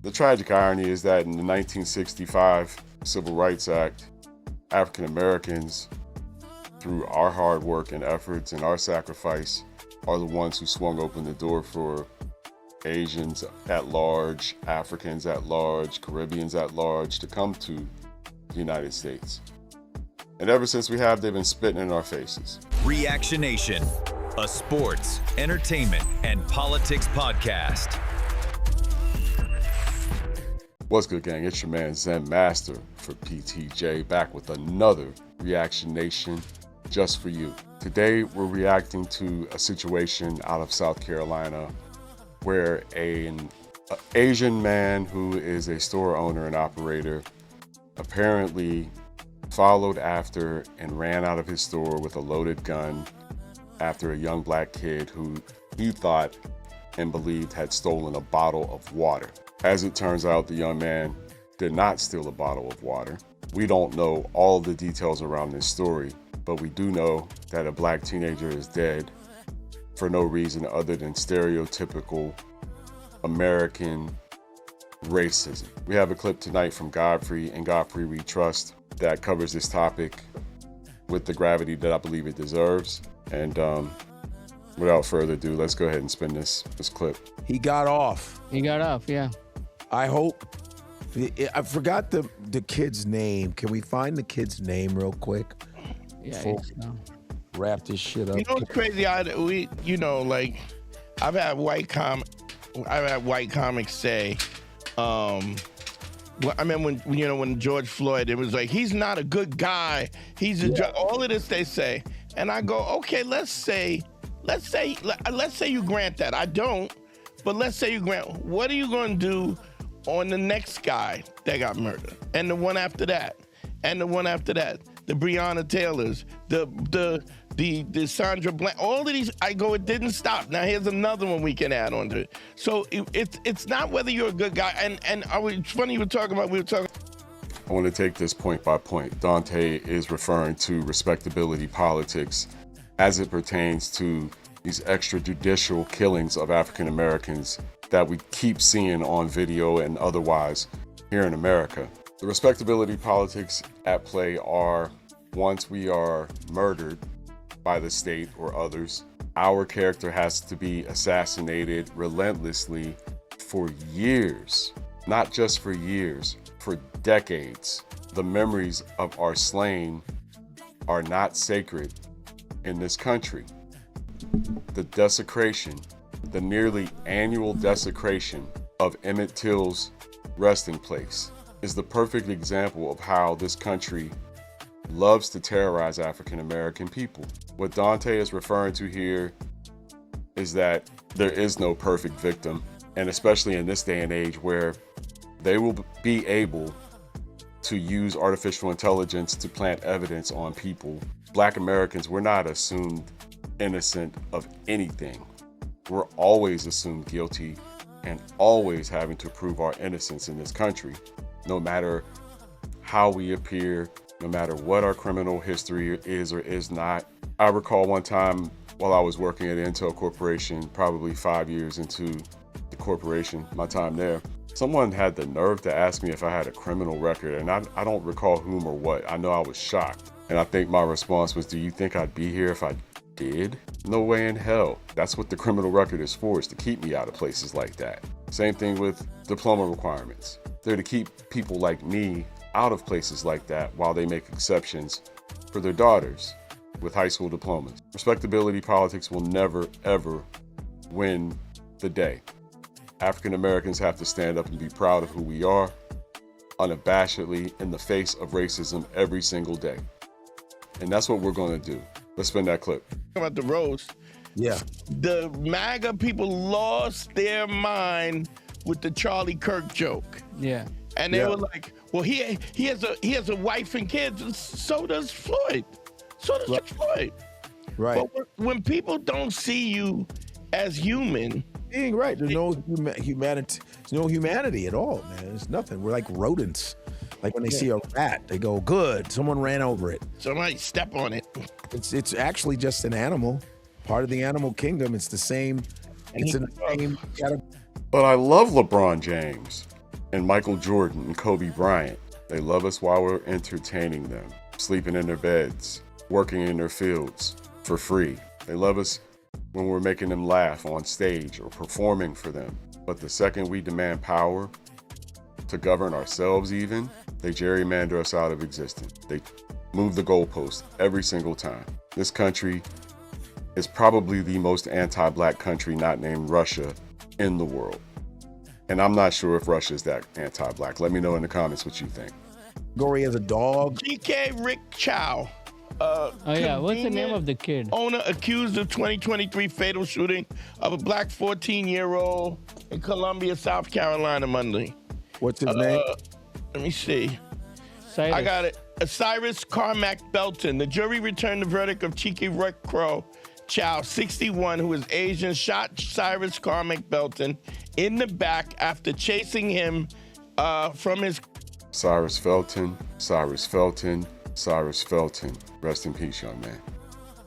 The tragic irony is that in the 1965 Civil Rights Act, African Americans, through our hard work and efforts and our sacrifice, are the ones who swung open the door for Asians at large, Africans at large, Caribbeans at large to come to the United States. And ever since we have, they've been spitting in our faces. Reaction Nation, a sports, entertainment, and politics podcast. What's good, gang? It's your man Zen Master for PTJ, back with another Reaction Nation just for you. Today, we're reacting to a situation out of South Carolina where an Asian man who is a store owner and operator apparently followed after and ran out of his store with a loaded gun after a young black kid who he thought and believed had stolen a bottle of water. As it turns out, the young man did not steal a bottle of water. We don't know all the details around this story, but we do know that a black teenager is dead for no reason other than stereotypical American racism. We have a clip tonight from Godfrey and Godfrey We Trust that covers this topic with the gravity that I believe it deserves. And without further ado, let's go ahead and spin this clip. He got off. Yeah. I hope. I forgot the kid's name. Can we find the kid's name real quick? Yeah. Before wrap this shit up. You know what's crazy? I've had white comics say, I remember when George Floyd, it was like, he's not a good guy. He's a all of this they say, and I go, okay, let's say you grant that. I don't, but let's say you grant. What are you going to do on the next guy that got murdered, and the one after that, and the one after that, the Breonna Taylors, the Sandra Bland, all of these? I go, it didn't stop. Now here's another one we can add on to it. So it's not whether you're a good guy. And it's funny we were talking. I want to take this point by point. Dante is referring to respectability politics as it pertains to these extrajudicial killings of African Americans that we keep seeing on video and otherwise here in America. The respectability politics at play are, once we are murdered by the state or others, our character has to be assassinated relentlessly for years, not just for years, for decades. The memories of our slain are not sacred in this country. The desecration, the nearly annual desecration of Emmett Till's resting place is the perfect example of how this country loves to terrorize African American people. What Dante is referring to here is that there is no perfect victim, and especially in this day and age where they will be able to use artificial intelligence to plant evidence on people. Black Americans, we're not assumed innocent of anything. We're always assumed guilty and always having to prove our innocence in this country, no matter how we appear, no matter what our criminal history is or is not. I recall one time while I was working at Intel Corporation, probably 5 years into the corporation, my time there, someone had the nerve to ask me if I had a criminal record, and I don't recall whom or what. I know I was shocked. And I think my response was, do you think I'd be here if I did? No way in hell. That's what the criminal record is for, is to keep me out of places like that. Same thing with diploma requirements. They're to keep people like me out of places like that while they make exceptions for their daughters with high school diplomas. Respectability politics will never, ever win the day. African Americans have to stand up and be proud of who we are, unabashedly, in the face of racism every single day. And that's what we're going to do. Let's spin that clip. About the roast. Yeah. The MAGA people lost their mind with the Charlie Kirk joke. Yeah. And they were like, well, he has a wife and kids. So does Floyd. So does George Floyd. Right. But when people don't see you as human, Being right. There's no humanity. There's no humanity at all, man. There's nothing. We're like rodents. Like when they see a rat, they go, good, someone ran over it. somebody step on it. It's actually just an animal, part of the animal kingdom. It's the same. It's in the same category. But I love LeBron James. And Michael Jordan and Kobe Bryant, they love us while we're entertaining them, sleeping in their beds, working in their fields for free. They love us when we're making them laugh on stage or performing for them. But the second we demand power to govern ourselves even, they gerrymander us out of existence. They move the goalpost every single time. This country is probably the most anti-black country not named Russia in the world. And I'm not sure if Russia is that anti-black. Let me know in the comments what you think. Gory as a dog. GK Rick Chow. What's the name of the kid? Owner accused of 2023 fatal shooting of a black 14-year-old in Columbia, South Carolina Monday. What's his name? Let me see. Cyrus. I got it. Cyrus Carmack-Belton. The jury returned the verdict of Cheeky Rick Crow Chow, 61, who is Asian, shot Cyrus Carmack-Belton in the back after chasing him from his... Cyrus Felton, Cyrus Felton, Cyrus Felton. Rest in peace, young man.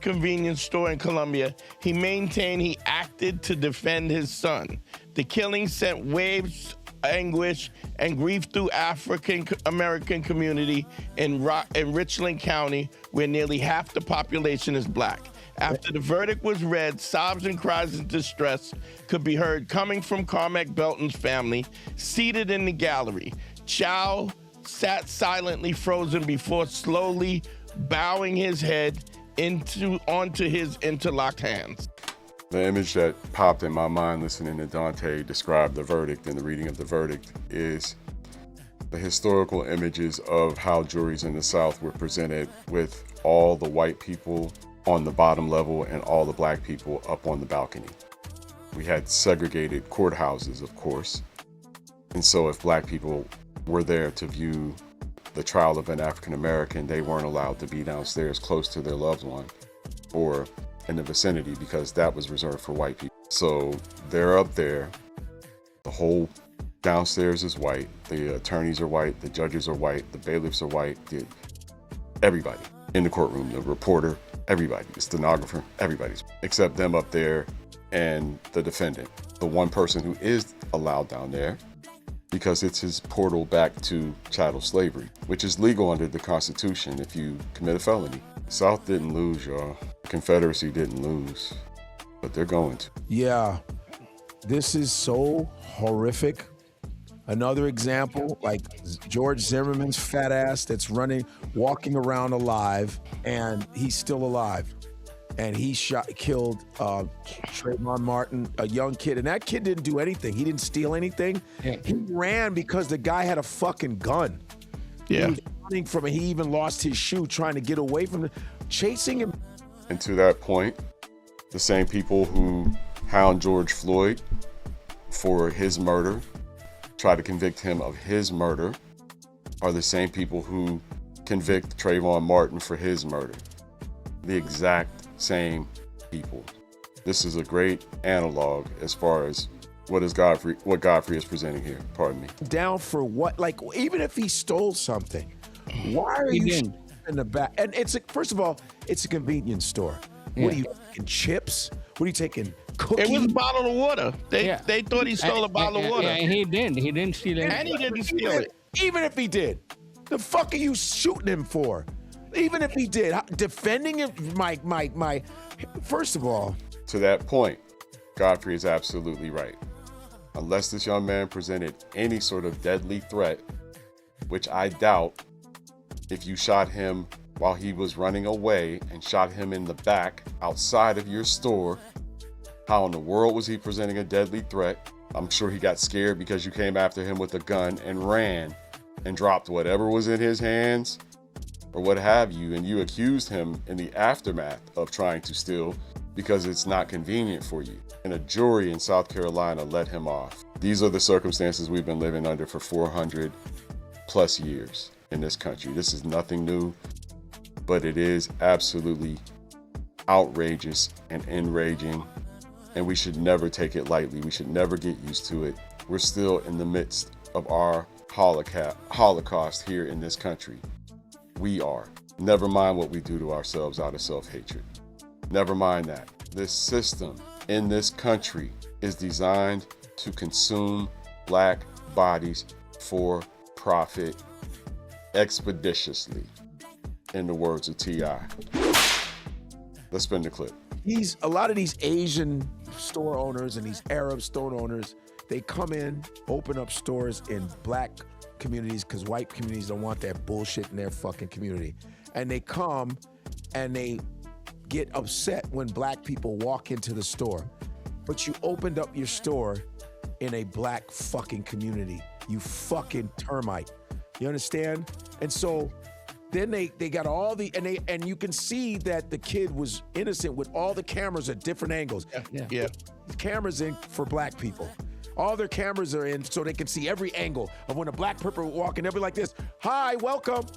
Convenience store in Columbia. He maintained he acted to defend his son. The killing sent waves anguish and grief through African American community in Richland County, where nearly half the population is black. After the verdict was read, sobs and cries of distress could be heard coming from Carmack-Belton's family, seated in the gallery. Chow sat silently frozen before slowly bowing his head onto his interlocked hands. The image that popped in my mind listening to Dante describe the verdict and the reading of the verdict is the historical images of how juries in the South were presented with all the white people on the bottom level and all the black people up on the balcony. We had segregated courthouses, of course. And so if black people were there to view the trial of an African American, they weren't allowed to be downstairs close to their loved one or in the vicinity because that was reserved for white people. So they're up there, the whole downstairs is white, the attorneys are white, the judges are white, the bailiffs are white, everybody in the courtroom, the reporter, everybody, the stenographer, everybody's, except them up there and the defendant, the one person who is allowed down there because it's his portal back to chattel slavery, which is legal under the Constitution if you commit a felony. The South didn't lose, y'all. The Confederacy didn't lose, but they're going to. Yeah, this is so horrific. Another example, like George Zimmerman's fat ass that's walking around alive, and he's still alive. And he killed Trayvon Martin, a young kid. And that kid didn't do anything. He didn't steal anything. Yeah. He ran because the guy had a fucking gun. Yeah. He was running from it. He even lost his shoe trying to get away from chasing him. And to that point, the same people who hound George Floyd for his murder, try to convict him of his murder, are the same people who convict Trayvon Martin for his murder. The exact same people. This is a great analog as far as what Godfrey is presenting here. Pardon me. Down for what? Like, even if he stole something, why are you in the back? And first of all, it's a convenience store. Yeah. What are you taking, chips? What are you taking, cookies? It was a bottle of water. They thought he stole a bottle of water. Yeah, he didn't steal anything. And he didn't steal it. Even if he did, the fuck are you shooting him for? Even if he did, defending him, first of all. To that point, Godfrey is absolutely right. Unless this young man presented any sort of deadly threat, which I doubt, if you shot him while he was running away and shot him in the back outside of your store, how in the world was he presenting a deadly threat? I'm sure he got scared because you came after him with a gun and ran and dropped whatever was in his hands or what have you, and you accused him in the aftermath of trying to steal because it's not convenient for you. And a jury in South Carolina let him off. These are the circumstances we've been living under for 400 plus years in this country. This is nothing new, but it is absolutely outrageous and enraging, and we should never take it lightly. We should never get used to it. We're still in the midst of our Holocaust here in this country. We are. Never mind what we do to ourselves out of self-hatred. Never mind that. This system in this country is designed to consume black bodies for profit expeditiously, in the words of T.I. Let's spin the clip. A lot of these Asian store owners and these Arab store owners, they come in, open up stores in black communities because white communities don't want that bullshit in their fucking community. And they come and they get upset when black people walk into the store. But you opened up your store in a black fucking community. You fucking termite. You understand? And so then they got all the, and you can see that the kid was innocent with all the cameras at different angles. Yeah. Cameras in for black people. All their cameras are in so they can see every angle of when a black person walking. They'll be like this, hi, welcome.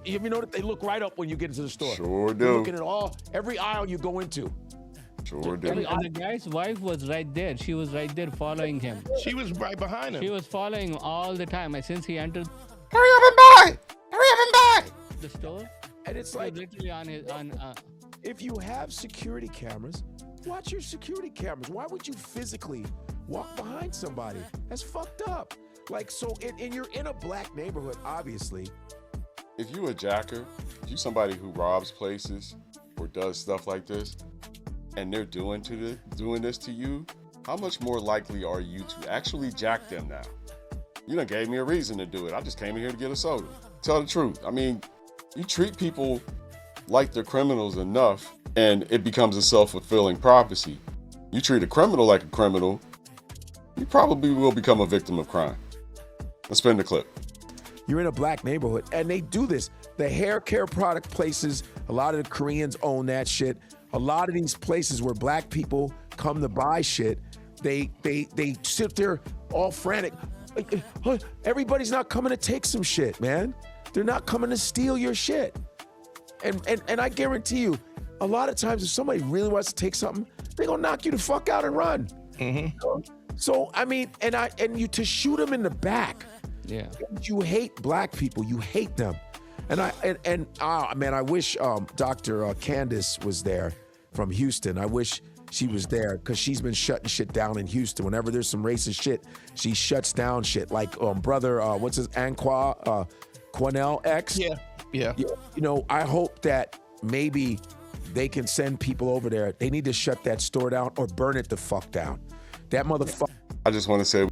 You know that they look right up when you get into the store. Sure do. They're looking at every aisle you go into. Sure do. And the guy's wife was right there. She was right there following him. She was right behind him. She was following him all the time. And since he entered Hurry up and buy! Hurry up and buy! the store, And it's he was like, literally on if you have security cameras, watch your security cameras. Why would you physically walk behind somebody? That's fucked up. Like, so, and you're in a black neighborhood, obviously. If you a jacker, if you somebody who robs places or does stuff like this, and they're doing this to you, how much more likely are you to actually jack them now? You done gave me a reason to do it. I just came in here to get a soda. Tell the truth. I mean, you treat people like they're criminals enough, and it becomes a self-fulfilling prophecy. You treat a criminal like a criminal, you probably will become a victim of crime. Let's spin the clip. You're in a black neighborhood, and they do this. The hair care product places, a lot of the Koreans own that shit. A lot of these places where black people come to buy shit, they sit there all frantic. Everybody's not coming to take some shit, man. They're not coming to steal your shit. And I guarantee you, a lot of times if somebody really wants to take something, they're gonna knock you the fuck out and run. Mm-hmm. So I mean, and you to shoot them in the back. yeah. You hate black people. You hate them. Man, I wish Dr. Candace was there from Houston. I wish she was there because she's been shutting shit down in Houston. Whenever there's some racist shit, she shuts down shit. Like brother, what's his Quanell X? Yeah. You know, I hope that maybe they can send people over there. They need to shut that store down or burn it the fuck down. That motherfucker. I just want to say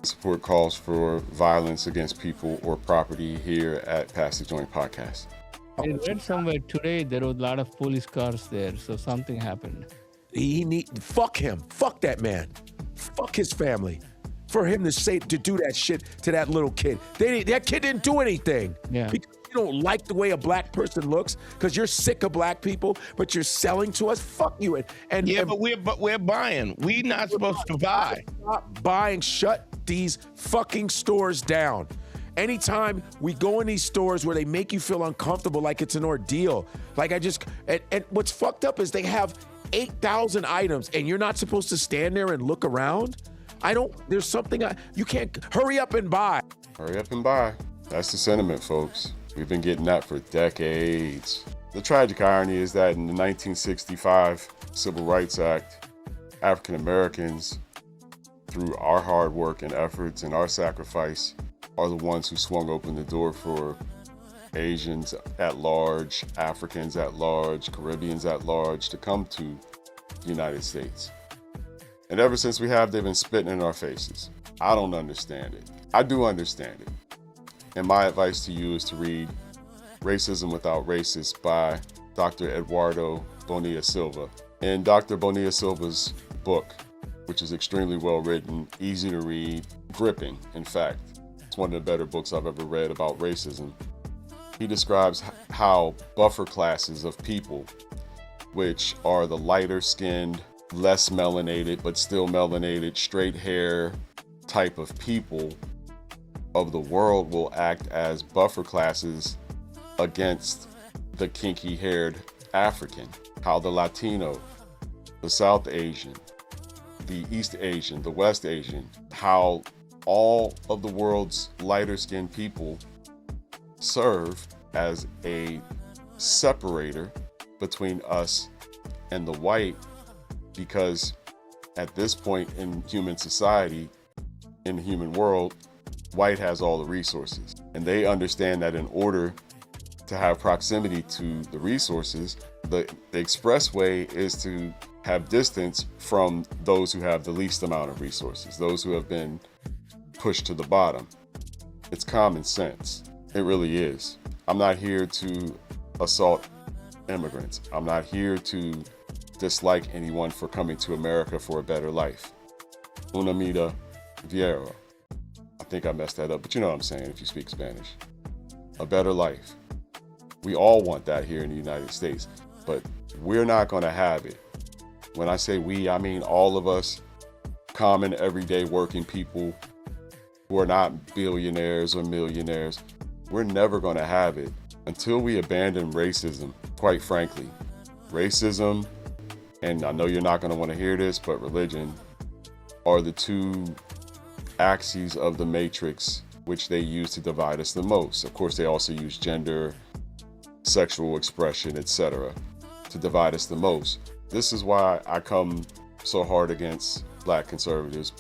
support calls for violence against people or property here at Pass the Joint Podcast. I read somewhere today there was a lot of police cars there, so something happened. Fuck him. Fuck that man. Fuck his family. For him to do that shit to that little kid. That kid didn't do anything. Yeah. Because you don't like the way a black person looks, because you're sick of black people, but you're selling to us. Fuck you. But we're buying. We're not supposed to buy. Stop buying. Shut these fucking stores down. Anytime we go in these stores where they make you feel uncomfortable, like it's an ordeal, and what's fucked up is they have 8,000 items and you're not supposed to stand there and look around. There's something, you can't, hurry up and buy. Hurry up and buy. That's the sentiment, folks. We've been getting that for decades. The tragic irony is that in the 1965 Civil Rights Act, African Americans, through our hard work and efforts and our sacrifice, are the ones who swung open the door for Asians at large, Africans at large, Caribbeans at large to come to the United States. And ever since we have, they've been spitting in our faces. I don't understand it. I do understand it. And my advice to you is to read Racism Without Racists by Dr. Eduardo Bonilla Silva. In Dr. Bonilla Silva's book, which is extremely well written, easy to read, gripping, in fact. It's one of the better books I've ever read about racism. He describes how buffer classes of people, which are the lighter skinned, less melanated, but still melanated, straight hair type of people of the world, will act as buffer classes against the kinky haired African. How the Latino, the South Asian, the East Asian, the West Asian, how all of the world's lighter skinned people serve as a separator between us and the white, because at this point in human society, in the human world, white has all the resources. And they understand that in order to have proximity to the resources, the expressway is to have distance from those who have the least amount of resources, those who have been pushed to the bottom. It's common sense. It really is. I'm not here to assault immigrants. I'm not here to dislike anyone for coming to America for a better life. Una vida viera. I think I messed that up, but you know what I'm saying if you speak Spanish. A better life. We all want that here in the United States, but we're not going to have it. When I say we, I mean all of us common, everyday working people who are not billionaires or millionaires. We're never going to have it until we abandon racism, quite frankly. Racism, and I know you're not going to want to hear this, but religion are the two axes of the matrix which they use to divide us the most. Of course, they also use gender, sexual expression, etc. to divide us the most. This is why I come so hard against black conservatives,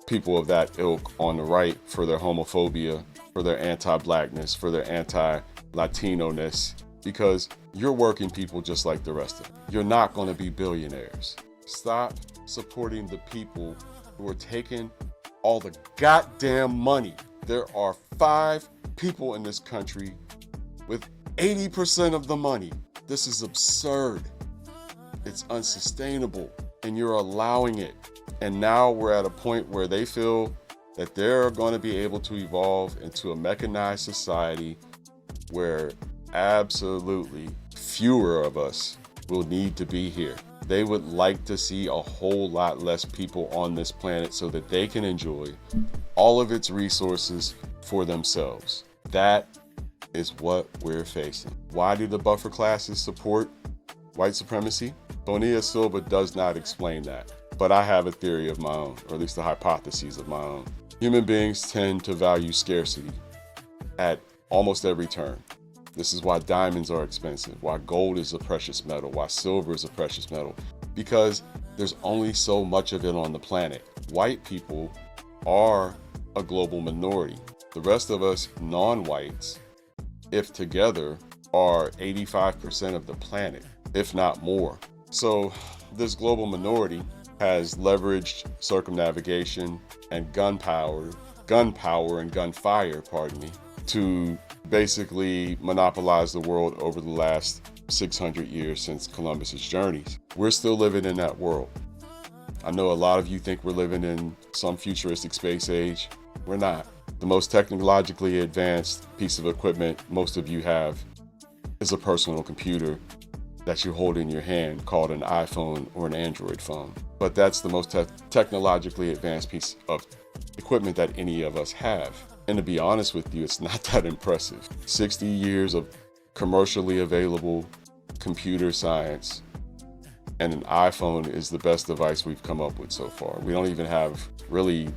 people of that ilk on the right for their homophobia, for their anti-blackness, for their anti-Latino-ness, because you're working people just like the rest of them. You're not going to be billionaires. Stop supporting the people who are taking all the goddamn money. There are 5 people in this country with 80% of the money. This is absurd. It's unsustainable, and you're allowing it. And now we're at a point where they feel that they're going to be able to evolve into a mechanized society where absolutely fewer of us will need to be here. They would like to see a whole lot less people on this planet so that they can enjoy all of its resources for themselves. That is what we're facing. Why do the buffer classes support white supremacy? Bonilla Silva does not explain that, but I have a theory of my own, or at least a hypothesis of my own. Human beings tend to value scarcity at almost every turn. This is why diamonds are expensive, why gold is a precious metal, why silver is a precious metal, because there's only so much of it on the planet. White people are a global minority. The rest of us non-whites, if together, are 85% of the planet, if not more. So this global minority has leveraged circumnavigation and gunfire, to basically monopolize the world over the last 600 years since Columbus's journeys. We're still living in that world. I know a lot of you think we're living in some futuristic space age. We're not. The most technologically advanced piece of equipment most of you have is a personal computer that you hold in your hand called an iPhone or an Android phone. But that's the most technologically advanced piece of equipment that any of us have. And to be honest with you, it's not that impressive. 60 years of commercially available computer science, and an iPhone is the best device we've come up with so far. We don't even have really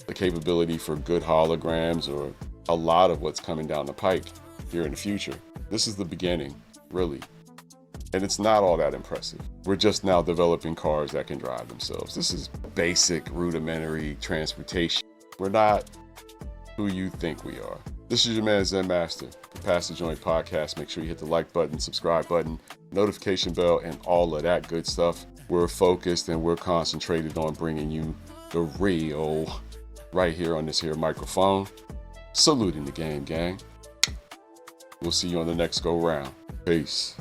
the capability for good holograms or a lot of what's coming down the pike here in the future. This is the beginning, really. And it's not all that impressive. We're just now developing cars that can drive themselves. This is basic, rudimentary transportation. We're not who you think we are. This is your man Zen Master for Pass the Joint Podcast. Make sure you hit the like button, subscribe button, notification bell, and all of that good stuff. We're focused and we're concentrated on bringing you the real right here on this here microphone. Saluting the game, gang. We'll see you on the next go round. Peace.